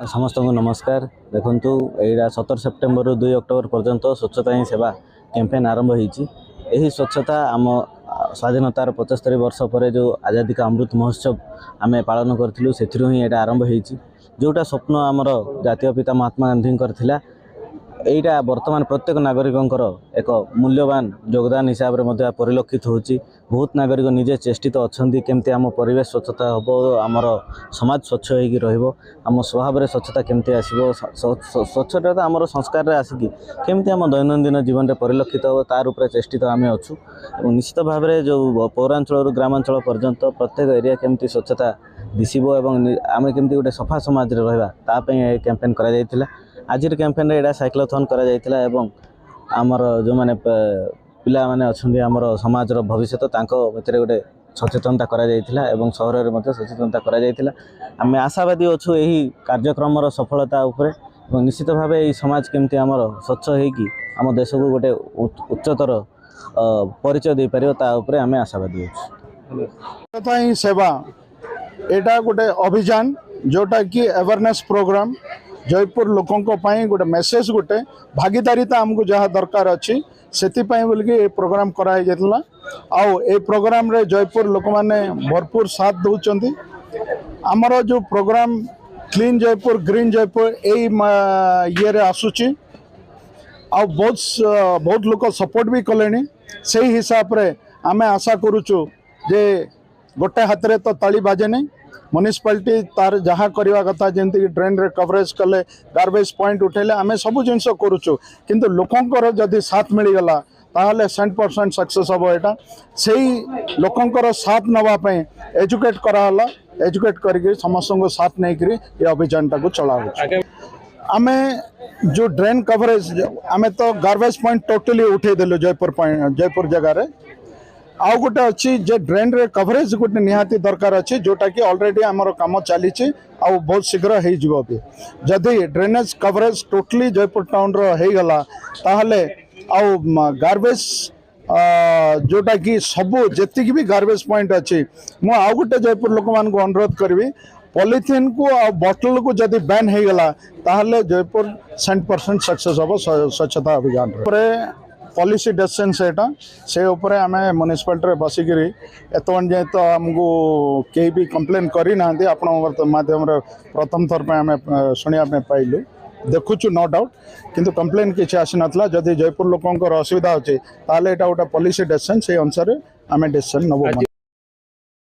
समस्त को नमस्कार। देखु यहाँ 17 सेप्टेम्बर 2 अक्टोबर पर्यंत स्वच्छता ही सेवा कैंपेन आरंभ होती। स्वच्छता आम स्वाधीनतार 75 वर्ष पर जो आज़ादी का अमृत महोत्सव आम पालन करूँ से आरंभ होती। जोटा स्वप्न आमर जातीय पिता महात्मा गांधी थिला एटा वर्तमान प्रत्येक नागरिकंकर एक मूल्यवान योगदान हिसाब से परिलक्षित होची। बहुत नागरिक निजे चेष्टित अच्छा केमती आम परिवेश स्वच्छता हम आमर समाज स्वच्छ हो आम स्वभाव स्वच्छता केमती आसो स्वच्छता तो आमर संस्कार आसिकी केमती आम दैनंदिन जीवन में परिलक्षित हो तार उपर चेष्टित आम अच्छू। निश्चित भाव में जो पौरांचल ग्रामांचल पर्यंत प्रत्येक एरिया केमती स्वच्छता दिशब और आम केमती गोटे सफा समाज रहा कैंपेन करा आज कैंपेन रे एटा साइक्लोथन करा जायतिला एवं आमर जो माने पिला माने अछंदी आमर समाज रो भविष्य तांको भितर गोटे सचेतनता करा जायतिला एवं शहर रे मध्ये सचेतनता करा जायतिला। आमे आशावादी अछु एही कार्यक्रम रो सफलता उपरे एवं निश्चित भाबे एही समाज केमती आमर स्वच्छ हेकी आम देश को गोटे उच्चतर परिचय दे परियो ता उपरे आमे आशावादी अछु। स्वच्छता ही सेवा एटा गोटे अभियान जोटा कि अवेयरनेस प्रोग्राम जयपुर लोकों गोटे मेसेज गोटे भागीदारीता आमको जहाँ दरकार अच्छी से बोलिकी प्रोग्राम कराई जाता। आउ ए प्रोग्राम रे जयपुर लोक मैंने भरपूर साथ दौरान आमर जो program clean Jaipur green Jaipur ये आसूची आ बहुत लोग सपोर्ट भी कले से हिसाब रे आमे आशा करुचु जे गोटे हाथ रे तो ताली बाजे नहीं म्युनिसिपालिटी तार जहाँ करवा कथा जमी ड्रेन रे कवरेज कले गार्बेज पॉइंट उठेले आमे सब जिनस करुचु किंतु लोकंकर जदि साथ मिलगला ताहले 100% सक्सेस हम यहाँ से लोकंकर साथ नवापाई एजुकेट कराला एजुकेट करके समस्त को साथ नहीं करी ये अभियान टाक चला आमे जो ड्रेन कवरेज आमे तो गार्बेज पॉइंट टोटली उठे देलु जयपुर जगह रे आउ गोटे अच्छी जे ड्रेन रे कवरेज गोटे निहाती दरकार अच्छी जोटा कि ऑलरेडी आमर काम चली आउ बहुत शीघ्र हो भी जदि drainage coverage totally Jaipur town रोगला ताहले आउ गार्बेज जोटा कि सबू जी भी गार्बेज पॉइंट अच्छी मु आउ गोटे जयपुर लोक मान अनुरोध करी पॉलिथीन को आ बोतल को जदि बैन हो गला ताहले जयपुर 100% सक्सेस हम स्वच्छता अभियान पॉलिसी डिसीजन से उपरे आम म्युनिसिपालिटी बसिक एतवन जाए तो आमको कहीं भी कंप्लेन करना आपण माध्यम प्रथम थर पे आम शुणा पाइलु देखुचु नो डाउट किंतु कंप्लेन किसी आसी नाला जदि जयपुर लोकंर असुविधा अच्छे ताले गोटे पॉलिसी डिसीजन से अनुसार आम डिसीजन नबो।